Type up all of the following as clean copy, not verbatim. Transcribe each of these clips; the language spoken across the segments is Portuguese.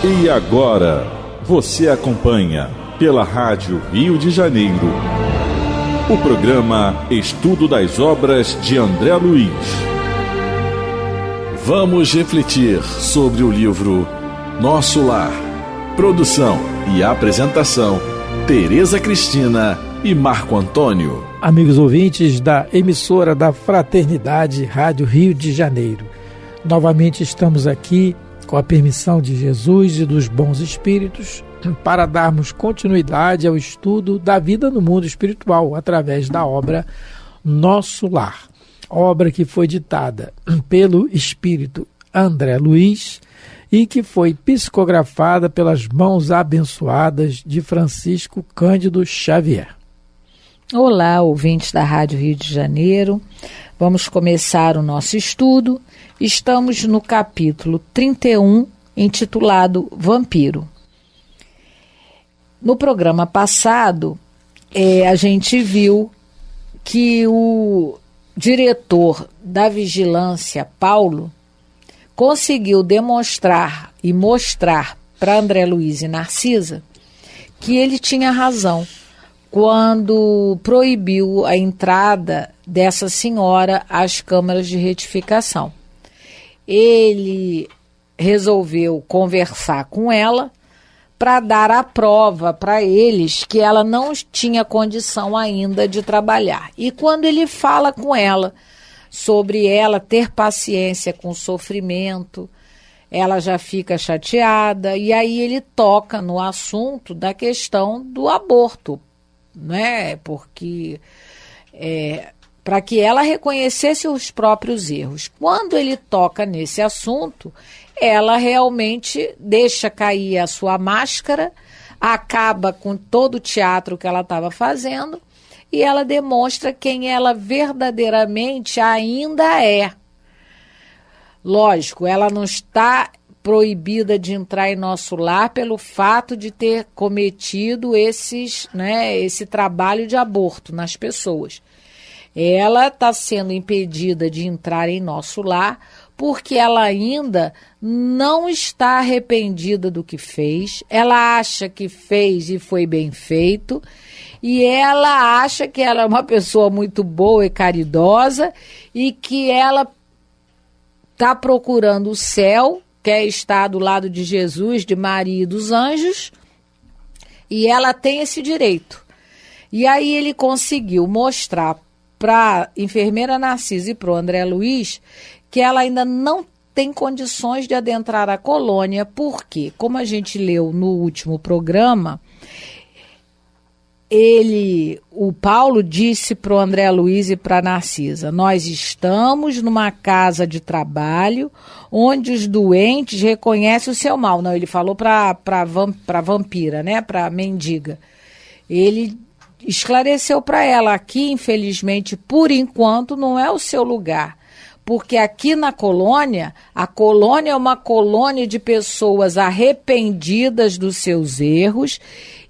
E agora, você acompanha pela Rádio Rio de Janeiro o programa Estudo das Obras de André Luiz. Vamos refletir sobre o livro Nosso Lar. Produção e apresentação, Tereza Cristina e Marco Antônio. Amigos ouvintes da emissora da Fraternidade Rádio Rio de Janeiro, novamente estamos aqui com a permissão de Jesus e dos bons espíritos para darmos continuidade ao estudo da vida no mundo espiritual através da obra Nosso Lar, obra que foi ditada pelo espírito André Luiz e que foi psicografada pelas mãos abençoadas de Francisco Cândido Xavier. Olá, ouvintes da Rádio Rio de Janeiro. Vamos começar o nosso estudo. Estamos no capítulo 31, intitulado Vampiro. No programa passado, a gente viu que o diretor da vigilância, Paulo, conseguiu demonstrar e mostrar para André Luiz e Narcisa que ele tinha razão quando proibiu a entrada dessa senhora às câmaras de retificação. Ele resolveu conversar com ela para dar a prova para eles que ela não tinha condição ainda de trabalhar. E quando ele fala com ela sobre ela ter paciência com o sofrimento, ela já fica chateada, e aí ele toca no assunto da questão do aborto, né? Porque para que ela reconhecesse os próprios erros. Quando ele toca nesse assunto, ela realmente deixa cair a sua máscara, acaba com todo o teatro que ela estava fazendo e ela demonstra quem ela verdadeiramente ainda é. Lógico, ela não está proibida de entrar em nosso lar pelo fato de ter cometido esse trabalho de aborto nas pessoas. Ela está sendo impedida de entrar em nosso lar porque ela ainda não está arrependida do que fez, ela acha que fez e foi bem feito, e ela acha que ela é uma pessoa muito boa e caridosa e que ela está procurando o céu, quer estar do lado de Jesus, de Maria e dos anjos, e ela tem esse direito. E aí ele conseguiu mostrar para a enfermeira Narcisa e para o André Luiz que ela ainda não tem condições de adentrar a colônia, porque, como a gente leu no último programa, o Paulo disse para o André Luiz e para a Narcisa: nós estamos numa casa de trabalho onde os doentes reconhecem o seu mal. Não, ele falou para a vampira, né, para a mendiga. Ele esclareceu para ela: aqui, infelizmente, por enquanto, não é o seu lugar. Porque aqui na colônia, a colônia é uma colônia de pessoas arrependidas dos seus erros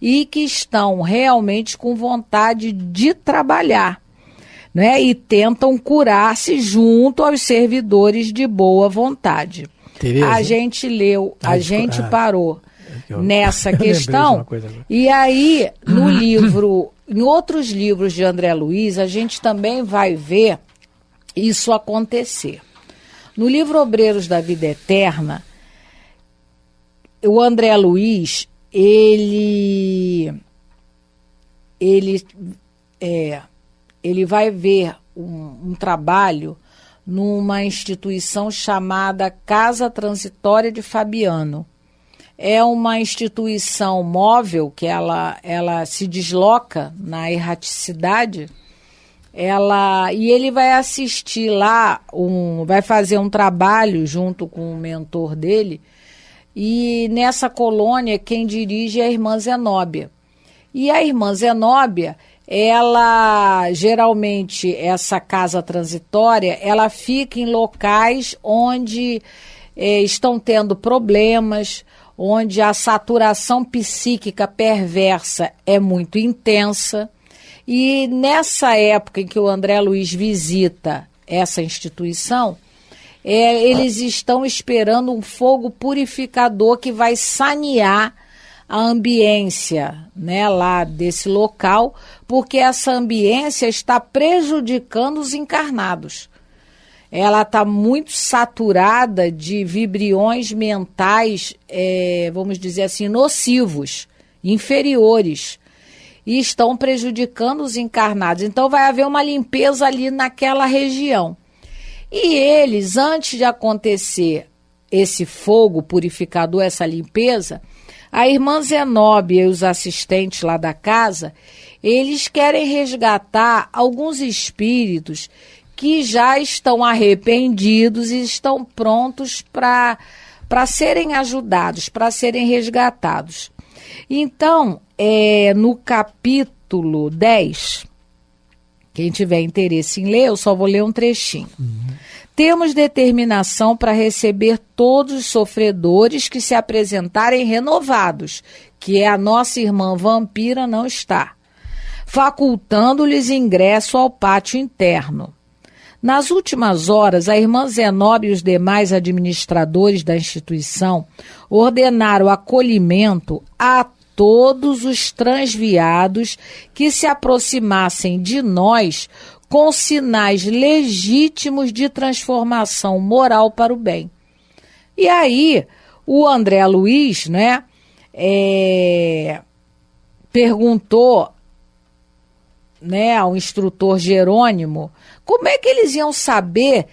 e que estão realmente com vontade de trabalhar, né? E tentam curar-se junto aos servidores de boa vontade. Tereza, a gente leu, a gente parou nessa questão, e aí no livro, em outros livros de André Luiz, a gente também vai ver isso acontecer. No livro Obreiros da Vida Eterna, o André Luiz, ele vai ver um trabalho numa instituição chamada Casa Transitória de Fabiano. É uma instituição móvel que ela se desloca na erraticidade. E ele vai assistir lá, vai fazer um trabalho junto com o mentor dele, e nessa colônia quem dirige é a irmã Zenóbia. E a irmã Zenóbia, ela geralmente, essa casa transitória, ela fica em locais onde estão tendo problemas, onde a saturação psíquica perversa é muito intensa. E nessa época em que o André Luiz visita essa instituição, eles estão esperando um fogo purificador que vai sanear a ambiência, né, lá desse local, porque essa ambiência está prejudicando os encarnados. Ela está muito saturada de vibriões mentais, vamos dizer assim, nocivos, inferiores, e estão prejudicando os encarnados. Então vai haver uma limpeza ali naquela região. E eles, antes de acontecer esse fogo purificador, essa limpeza, a irmã Zenóbia e os assistentes lá da casa, eles querem resgatar alguns espíritos que já estão arrependidos e estão prontos para serem ajudados, para serem resgatados. Então, no capítulo 10, quem tiver interesse em ler, eu só vou ler um trechinho. Temos determinação para receber todos os sofredores que se apresentarem renovados, que a nossa irmã vampira não está, facultando-lhes ingresso ao pátio interno. Nas últimas horas, a irmã Zenóbia e os demais administradores da instituição ordenaram acolhimento a todos os transviados que se aproximassem de nós com sinais legítimos de transformação moral para o bem. E aí, o André Luiz, né, perguntou, né, ao instrutor Jerônimo como é que eles iam saber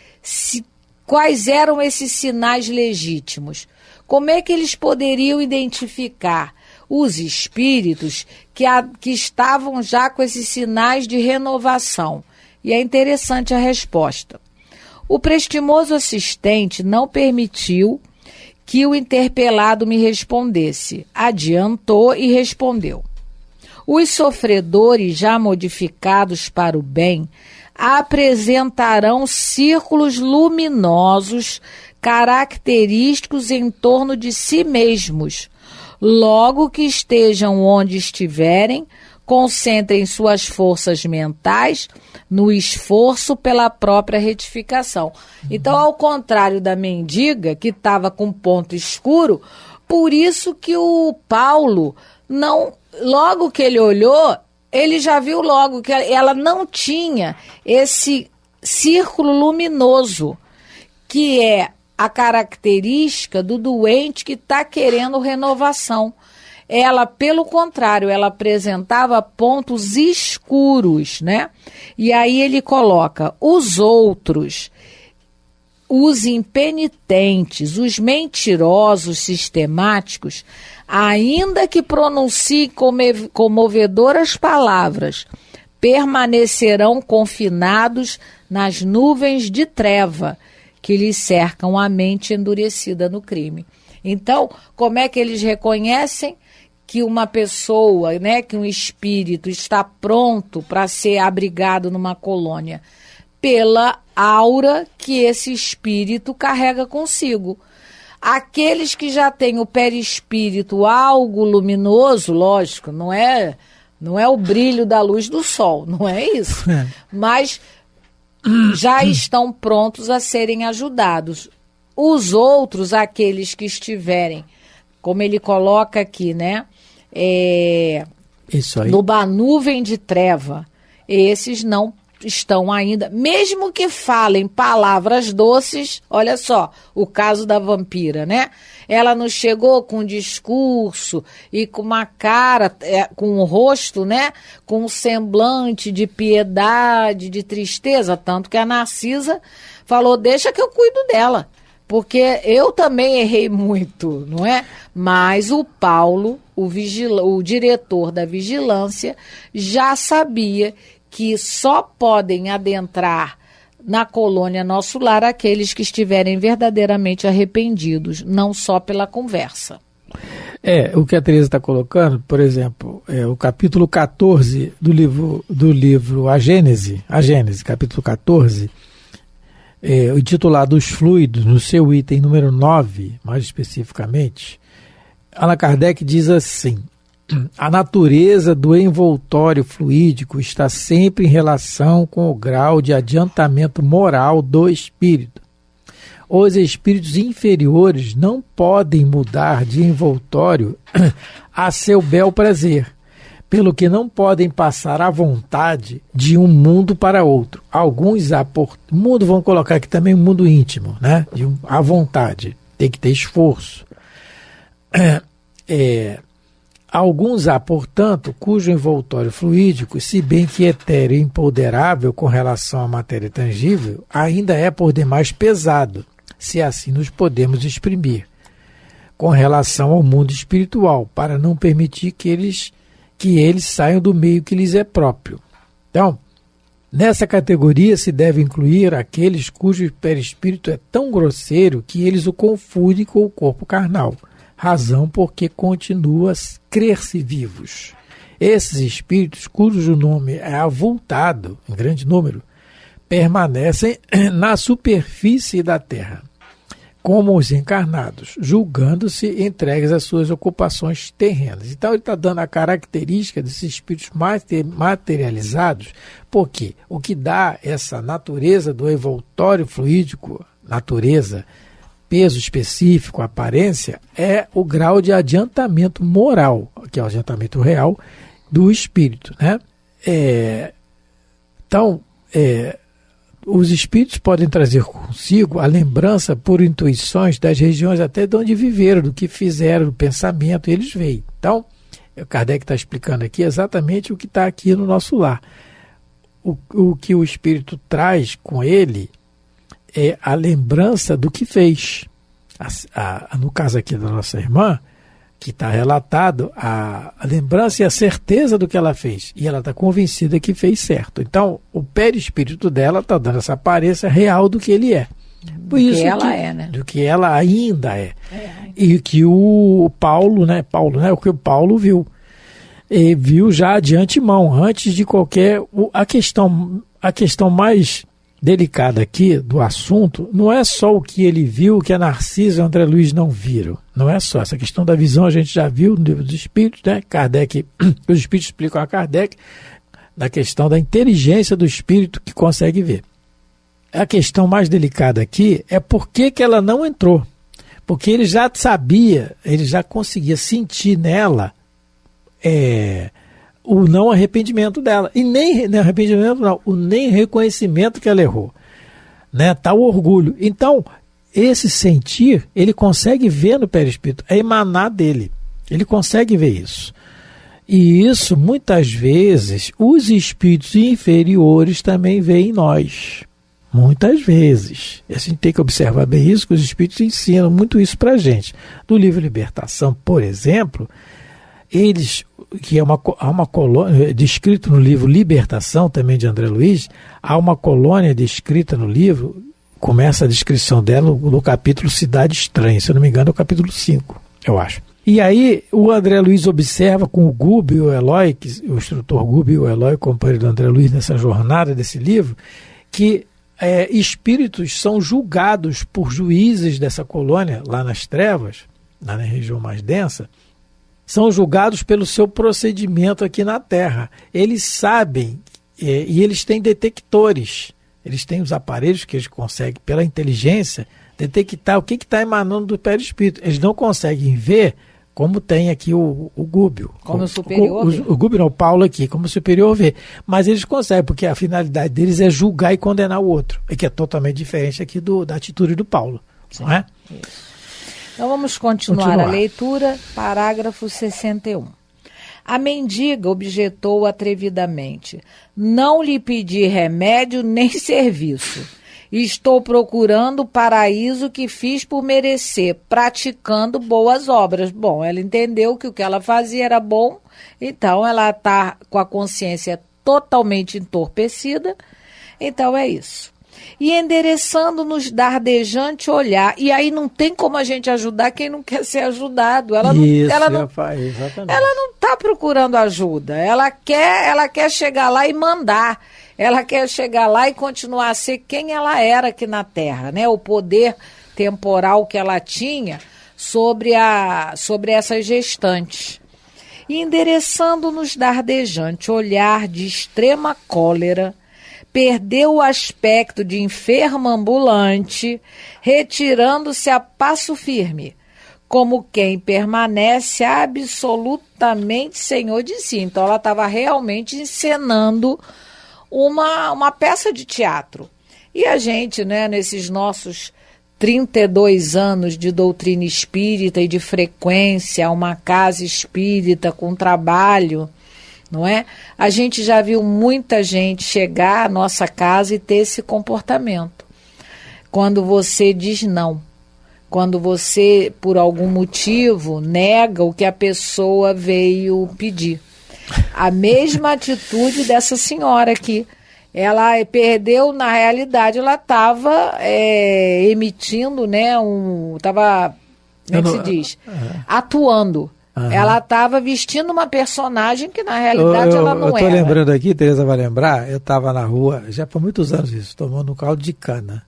quais eram esses sinais legítimos. Como é que eles poderiam identificar os espíritos que estavam já com esses sinais de renovação? E é interessante a resposta. O prestimoso assistente não permitiu que o interpelado me respondesse. Adiantou e respondeu. Os sofredores já modificados para o bem apresentarão círculos luminosos característicos em torno de si mesmos. Logo que estejam onde estiverem, concentrem suas forças mentais no esforço pela própria retificação. Então, ao contrário da mendiga, que estava com ponto escuro, por isso que o Paulo, não, logo que ele olhou, ele já viu logo que ela não tinha esse círculo luminoso, que é a característica do doente que está querendo renovação. Ela, pelo contrário, ela apresentava pontos escuros, né? E aí ele coloca os outros, os impenitentes, os mentirosos sistemáticos, ainda que pronunciem comovedoras palavras, permanecerão confinados nas nuvens de treva que lhes cercam a mente endurecida no crime. Então, como é que eles reconhecem que uma pessoa, né, que um espírito está pronto para ser abrigado numa colônia? Pela aura que esse espírito carrega consigo. Aqueles que já têm o perispírito algo luminoso, lógico, não é o brilho da luz do sol, não é isso, mas já estão prontos a serem ajudados. Os outros, aqueles que estiverem, como ele coloca aqui, né, isso aí, numa nuvem de treva, esses não estão ainda, mesmo que falem palavras doces. Olha só, o caso da vampira, né? Ela não chegou com um discurso e com uma cara, com um rosto, né? Com um semblante de piedade, de tristeza, tanto que a Narcisa falou, deixa que eu cuido dela, porque eu também errei muito, não é? Mas o Paulo, o diretor da vigilância, já sabia que só podem adentrar na colônia Nosso Lar aqueles que estiverem verdadeiramente arrependidos, não só pela conversa. O que a Teresa está colocando, por exemplo, o capítulo 14 do livro A Gênese, capítulo 14, intitulado Os Fluidos, no seu item número 9, mais especificamente, Allan Kardec diz assim: a natureza do envoltório fluídico está sempre em relação com o grau de adiantamento moral do espírito. os espíritos inferiores não podem mudar de envoltório a seu bel prazer, pelo que não podem passar à vontade de um mundo para outro. Alguns mundo, vamos colocar aqui também um mundo íntimo, né? À vontade, tem que ter esforço. Alguns há, portanto, cujo envoltório fluídico, se bem que etéreo e imponderável com relação à matéria tangível, ainda é por demais pesado, se assim nos podemos exprimir, com relação ao mundo espiritual, para não permitir que eles saiam do meio que lhes é próprio. Então, nessa categoria se deve incluir aqueles cujo perispírito é tão grosseiro que eles o confundem com o corpo carnal, razão porque continua a crer-se vivos. Esses espíritos, cujo nome é avultado, em grande número, permanecem na superfície da terra, como os encarnados, julgando-se entregues às suas ocupações terrenas. Então ele está dando a característica desses espíritos materializados, porque o que dá essa natureza do envoltório fluídico, natureza, peso específico, aparência, é o grau de adiantamento moral, que é o adiantamento real do espírito, né? Os espíritos podem trazer consigo a lembrança por intuições das regiões até de onde viveram, do que fizeram, do pensamento, e eles veem. Então, o Kardec está explicando aqui exatamente o que está aqui no nosso lar. O que o espírito traz com ele é a lembrança do que fez. No caso aqui da nossa irmã, que está relatado, a lembrança e a certeza do que ela fez. E ela está convencida que fez certo. Então, o perispírito dela está dando essa aparência real do que ele é. Do que ela é, né? Do que ela ainda é. E que o Paulo, o que o Paulo viu. E viu já de antemão, antes de qualquer... A questão mais delicada aqui do assunto não é só o que ele viu, o que a Narciso e o André Luiz não viram. Não é só. Essa questão da visão a gente já viu no livro dos Espíritos, né? Kardec, os Espíritos explicam a Kardec na questão da inteligência do Espírito que consegue ver. A questão mais delicada aqui é por que ela não entrou. Porque ele já sabia, ele já conseguia sentir nela o não arrependimento dela. E nem arrependimento não, o nem reconhecimento que ela errou. Né? Tá o orgulho. Então, esse sentir, ele consegue ver no perispírito, é emanar dele. Ele consegue ver isso. E isso, muitas vezes, os espíritos inferiores também veem em nós. Muitas vezes. E a gente tem que observar bem isso, que os espíritos ensinam muito isso para a gente. No livro Libertação, por exemplo, há uma colônia, descrito no livro Libertação, também de André Luiz, há uma colônia descrita no livro, começa a descrição dela no capítulo Cidade Estranha, se eu não me engano é o capítulo 5, eu acho. E aí o André Luiz observa com o Gubi e o Eloy, o instrutor Gubi e o Eloy, companheiro do André Luiz nessa jornada desse livro, que espíritos são julgados por juízes dessa colônia, lá nas trevas, lá na região mais densa, são julgados pelo seu procedimento aqui na Terra. Eles sabem, e eles têm detectores, eles têm os aparelhos que eles conseguem, pela inteligência, detectar o que está emanando do perispírito. Eles não conseguem ver como tem aqui o Gúbio. Como o superior vê. O Gúbio não, o Paulo aqui, como o superior vê. Mas eles conseguem, porque a finalidade deles é julgar e condenar o outro, que é totalmente diferente aqui da atitude do Paulo. Sim, não é? Isso. Então vamos continuar a leitura, parágrafo 61. A mendiga objetou atrevidamente: não lhe pedi remédio nem serviço. Estou procurando o paraíso que fiz por merecer, praticando boas obras. Bom, ela entendeu que o que ela fazia era bom, então ela está com a consciência totalmente entorpecida, então é isso. E endereçando-nos dardejante olhar, e aí não tem como a gente ajudar quem não quer ser ajudado. Ela não está procurando ajuda, ela quer chegar lá e mandar. Ela quer chegar lá e continuar a ser quem ela era aqui na Terra, né? O poder temporal que ela tinha sobre essas gestantes. E endereçando-nos dardejante olhar de extrema cólera, perdeu o aspecto de enfermo ambulante, retirando-se a passo firme, como quem permanece absolutamente senhor de si. Então ela estava realmente encenando uma peça de teatro. E a gente, né, nesses nossos 32 anos de doutrina espírita e de frequência a uma casa espírita com trabalho, não é? A gente já viu muita gente chegar à nossa casa e ter esse comportamento. Quando você diz não, quando você, por algum motivo, nega o que a pessoa veio pedir. A mesma atitude dessa senhora aqui. Ela perdeu, na realidade, ela estava emitindo, né, estava, como é que se diz? Atuando. Ela estava vestindo uma personagem que, na realidade, ela não era. Eu estou lembrando aqui, Tereza vai lembrar, eu estava na rua, já por muitos anos isso, tomando um caldo de cana.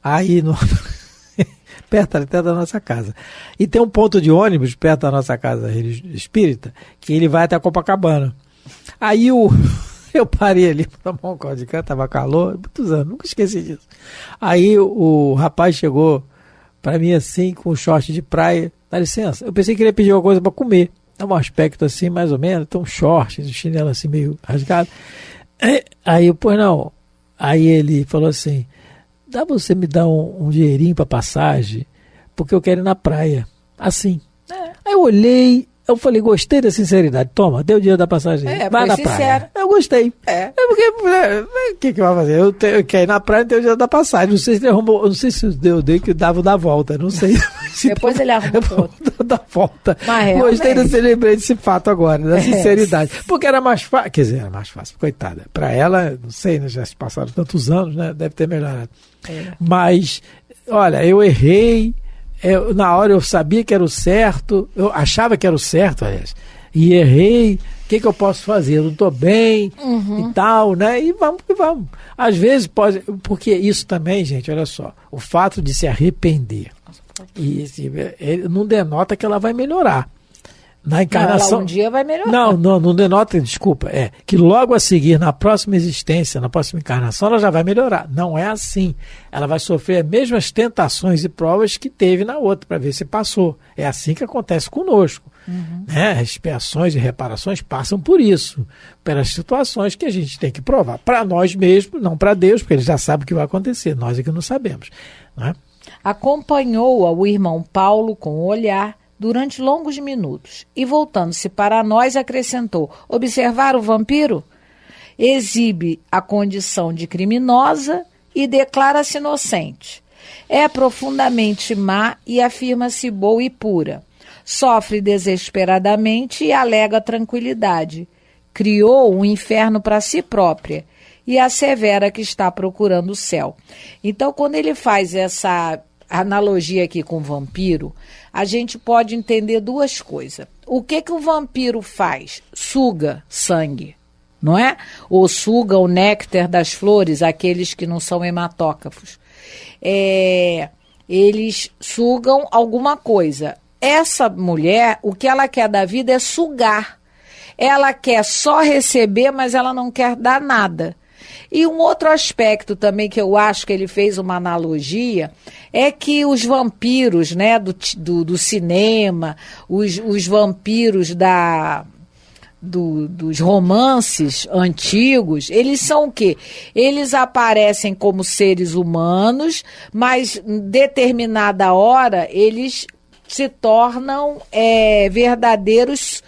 Aí, perto até da nossa casa. E tem um ponto de ônibus perto da nossa casa espírita, que ele vai até Copacabana. Aí eu parei ali para tomar um caldo de cana, estava calor, muitos anos, nunca esqueci disso. Aí o rapaz chegou para mim assim, com um short de praia, dá licença, eu pensei que ele ia pedir alguma coisa para comer, dá um aspecto assim, mais ou menos, tem um short, um chinelo assim meio rasgado. Aí eu, pois não, aí ele falou assim, dá pra você me dar um dinheirinho para passagem, porque eu quero ir na praia, assim. Aí eu olhei, eu falei, gostei da sinceridade. Toma, deu o dinheiro da passagem. Vai na praia. Eu gostei. Porque o que vai fazer? Eu quero ir na praia e tenho o dinheiro da passagem. Não sei se ele arrumou, não sei se eu dei que dava da volta, não sei. Depois ele arrumou da volta. Mas gostei desse, lembrei desse fato agora, da sinceridade. Porque era mais fácil, quer dizer, era mais fácil, coitada. Para ela, não sei, né, já se passaram tantos anos, né? Deve ter melhorado. Mas, olha, eu errei. Na hora eu sabia que era o certo, eu achava que era o certo, aliás, e errei, o que eu posso fazer? Eu não estou bem e tal, né? E vamos que vamos. Às vezes pode, porque isso também, gente, olha só, o fato de se arrepender, ele não denota que ela vai melhorar. Na encarnação. Ela um dia vai melhorar. Não denota, desculpa. Que logo a seguir, na próxima existência, na próxima encarnação, ela já vai melhorar. Não é assim. Ela vai sofrer as mesmas tentações e provas que teve na outra, para ver se passou. É assim que acontece conosco. Né? As expiações e reparações passam por isso, pelas situações que a gente tem que provar. Para nós mesmos, não para Deus, porque ele já sabe o que vai acontecer. Nós é que não sabemos. Né? Acompanhou-a o irmão Paulo com o olhar durante longos minutos e, voltando-se para nós, acrescentou: observar o vampiro? Exibe a condição de criminosa e declara-se inocente. É profundamente má e afirma-se boa e pura. Sofre desesperadamente e alega tranquilidade. Criou um inferno para si própria e assevera que está procurando o céu. Então, quando ele faz essa analogia aqui com o vampiro, a gente pode entender duas coisas. O que o vampiro faz? Suga sangue, não é? Ou suga o néctar das flores, aqueles que não são hematócafos. Eles sugam alguma coisa. Essa mulher, o que ela quer da vida é sugar. Ela quer só receber, mas ela não quer dar nada. E um outro aspecto também que eu acho que ele fez uma analogia é que os vampiros, né, do cinema, os vampiros dos romances antigos, eles são o quê? Eles aparecem como seres humanos, mas em determinada hora eles se tornam verdadeiros,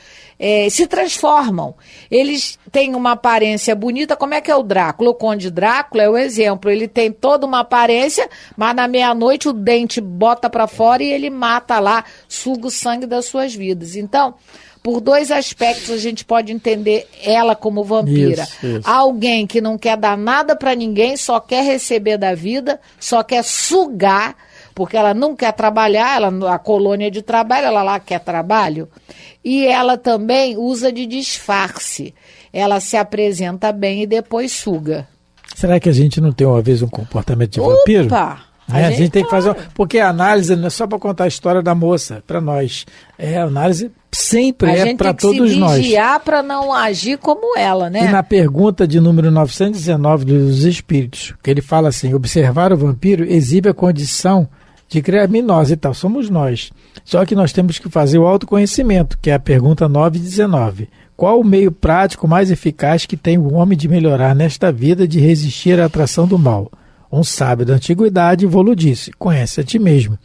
se transformam. Eles têm uma aparência bonita. Como é que é o Drácula? O Conde Drácula é o exemplo. Ele tem toda uma aparência, mas na meia-noite o dente bota para fora e ele mata lá, suga o sangue das suas vidas. Então, por dois aspectos a gente pode entender ela como vampira. Isso. Alguém que não quer dar nada para ninguém, só quer receber da vida, só quer sugar, porque ela não quer trabalhar, a colônia de trabalho, ela lá quer trabalho. E ela também usa de disfarce. Ela se apresenta bem e depois suga. Será que a gente não tem, uma vez, um comportamento de vampiro? Opa! A gente tem que fazer... Porque a análise não é só para contar a história da moça, para nós. É a análise sempre é para todos nós. A gente tem que se vigiar para não agir como ela, né? E na pergunta de número 919 dos Espíritos, que ele fala assim: observar o vampiro exibe a condição de criminosa e tal, somos nós. Só que nós temos que fazer o autoconhecimento, que é a pergunta 919. Qual o meio prático mais eficaz que tem o homem de melhorar nesta vida, de resistir à atração do mal? Um sábio da antiguidade Volo disse: conhece a ti mesmo.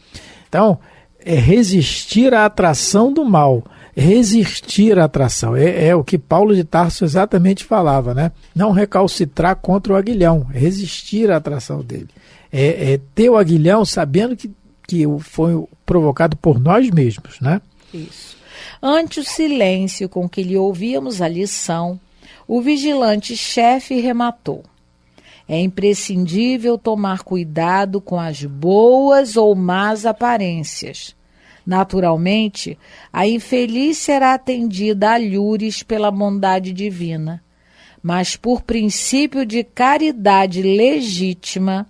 Então, é resistir à atração do mal. Resistir à atração. É o que Paulo de Tarso exatamente falava, né? Não recalcitrar contra o aguilhão. Resistir à atração dele. É ter o aguilhão sabendo que foi provocado por nós mesmos, né? Isso. Ante o silêncio com que lhe ouvíamos a lição, o vigilante-chefe rematou: é imprescindível tomar cuidado com as boas ou más aparências. Naturalmente, a infeliz será atendida a alhures pela bondade divina, mas por princípio de caridade legítima,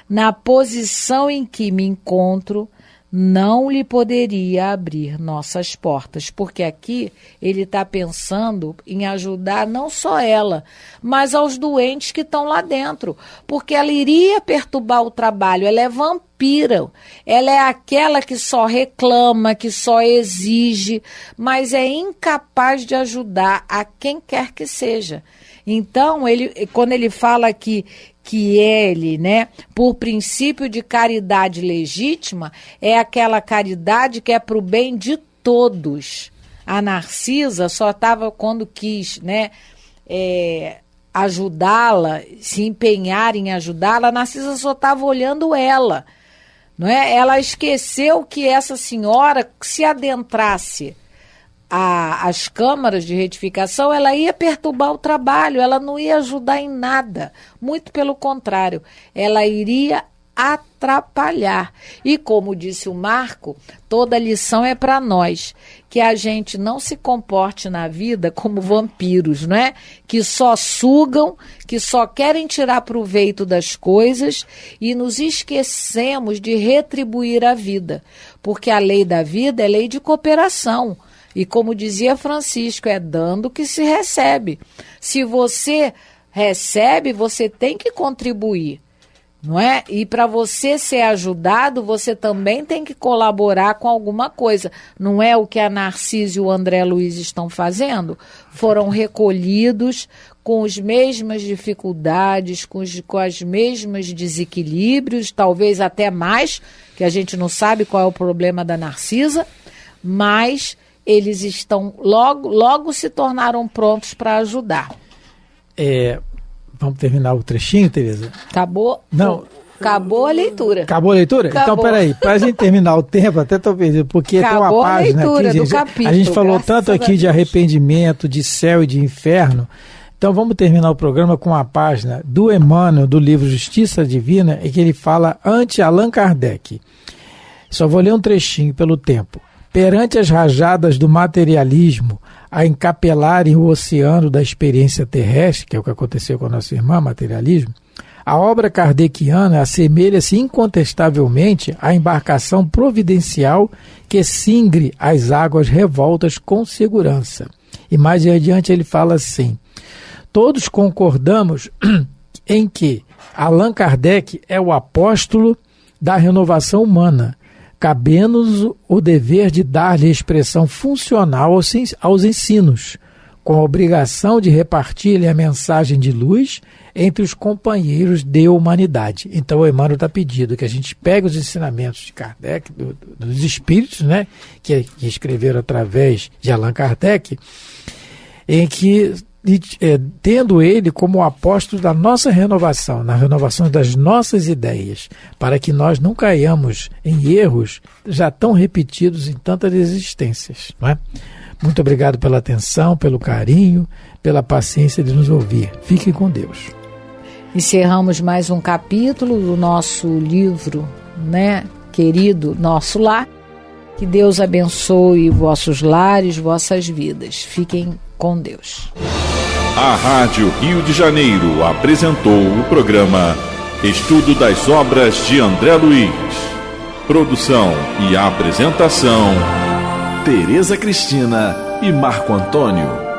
na posição em que me encontro, não lhe poderia abrir nossas portas, porque aqui ele está pensando em ajudar não só ela, mas aos doentes que estão lá dentro, porque ela iria perturbar o trabalho. Ela é vampira, ela é aquela que só reclama, que só exige, mas é incapaz de ajudar a quem quer que seja. Então, quando ele fala aqui que ele, né, por princípio de caridade legítima, é aquela caridade que é para o bem de todos. A Narcisa só estava quando quis, né, ajudá-la, se empenhar em ajudá-la, a Narcisa só estava olhando ela, não é? Ela esqueceu que essa senhora, se adentrasse as câmaras de retificação, ela ia perturbar o trabalho, ela não ia ajudar em nada, muito pelo contrário, ela iria atrapalhar. E como disse o Marco, toda lição é para nós, que a gente não se comporte na vida como vampiros, não é? Que só sugam, que só querem tirar proveito das coisas e nos esquecemos de retribuir a vida, porque a lei da vida é lei de cooperação. E como dizia Francisco, é dando que se recebe. Se você recebe, você tem que contribuir, não é? E para você ser ajudado, você também tem que colaborar com alguma coisa. Não é o que a Narcisa e o André Luiz estão fazendo? Foram recolhidos com as mesmas dificuldades, com os mesmos desequilíbrios, talvez até mais, que a gente não sabe qual é o problema da Narcisa, mas eles estão logo se tornaram prontos para ajudar. Vamos terminar o trechinho, Tereza? Acabou? Não. Acabou a leitura. Acabou a leitura? Acabou. Então, peraí, para a gente terminar o tempo, até estou perdendo, porque acabou tem uma página a leitura aqui, do gente, capítulo, a gente falou tanto aqui de arrependimento, de céu e de inferno. Então vamos terminar o programa com uma página do Emmanuel, do livro Justiça Divina, em que ele fala ante Allan Kardec. Só vou ler um trechinho pelo tempo. Perante as rajadas do materialismo a encapelarem o oceano da experiência terrestre, que é o que aconteceu com a nossa irmã, materialismo, a obra kardeciana assemelha-se incontestavelmente à embarcação providencial que cingre as águas revoltas com segurança. E mais adiante ele fala assim: todos concordamos em que Allan Kardec é o apóstolo da renovação humana, cabendo-nos o dever de dar-lhe expressão funcional aos ensinos, com a obrigação de repartir-lhe a mensagem de luz entre os companheiros de humanidade. Então o Emmanuel está pedindo que a gente pegue os ensinamentos de Kardec, dos espíritos, né, que escreveram através de Allan Kardec, em que tendo ele como apóstolo da nossa renovação, na renovação das nossas ideias, para que nós não caiamos em erros já tão repetidos em tantas existências, não é? Muito obrigado pela atenção, pelo carinho, pela paciência de nos ouvir. Fiquem com Deus. Encerramos mais um capítulo do nosso livro, né, querido Nosso Lar. Que Deus abençoe vossos lares, vossas vidas. Fiquem com Deus. A Rádio Rio de Janeiro apresentou o programa Estudo das Obras de André Luiz. Produção e apresentação, Tereza Cristina e Marco Antônio.